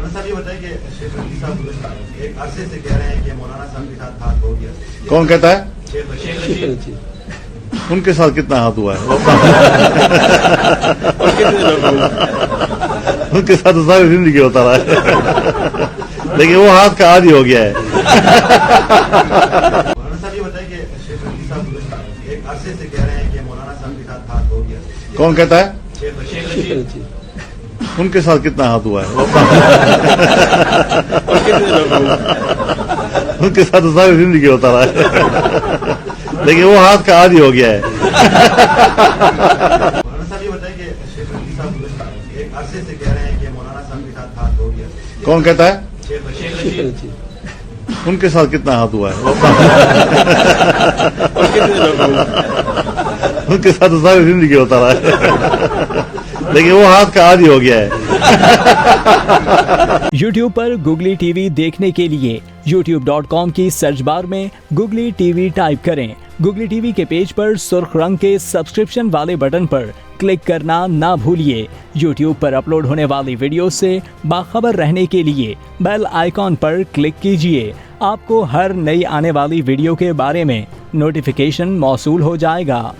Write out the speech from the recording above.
مولانا صاحب یہ بتائیں کہ شیخ رشید صاحب ایک عرصے سے کہہ رہے ہیں کہ مولانا صاحب کے ساتھ ہاتھ ہو گیا. کون کہتا ہے؟ شیخ رشید. ان کے ساتھ کتنا ہاتھ ہوا ہے؟ ان کے ساتھ تو ساری زندگی ہوتا رہا ہے، لیکن وہ ہاتھ کا عادی ہو گیا ہے. مولانا صاحب یہ بتائیں کہ شیخ رشید صاحب ایک عرصے سے کہہ رہے ہیں کہ مولانا صاحب کے ساتھ ہاتھ ہو گیا. کون کہتا ہے؟ شیخ رشید. ان کے ساتھ کتنا ہاتھ ہوا ہے؟ ان کے ساتھ تو ساری زندگی ہوتا رہا ہے، لیکن وہ ہاتھ کا عادی ہو گیا ہے. مولانا صاحب یہ بتائیں کہ شیخ رشید صاحب ایک عرصے سے کہہ رہے ہیں کہ مولانا صاحب کے ساتھ ہاتھ ہو گیا. کون کہتا ہے؟ شیخ رشید. ان کے ساتھ کتنا ہاتھ ہوا ہے؟ ان کے ساتھ تو ساری زندگی ہوتا رہا ہے، لیکن وہ ہاتھ کا عادی ہو گیا ہے. یوٹیوب پر گوگلی ٹی وی دیکھنے کے لیے youtube.com کی سرچ بار میں گوگلی ٹی وی ٹائپ کریں. گوگلی ٹی وی کے پیج پر سرخ رنگ کے سبسکرپشن والے بٹن پر کلک کرنا نہ بھولیے. یوٹیوب پر اپلوڈ ہونے والی ویڈیو سے باخبر رہنے کے لیے بیل آئیکن پر کلک کیجیے. آپ کو ہر نئی آنے والی ویڈیو کے بارے میں نوٹیفیکیشن موصول ہو جائے گا.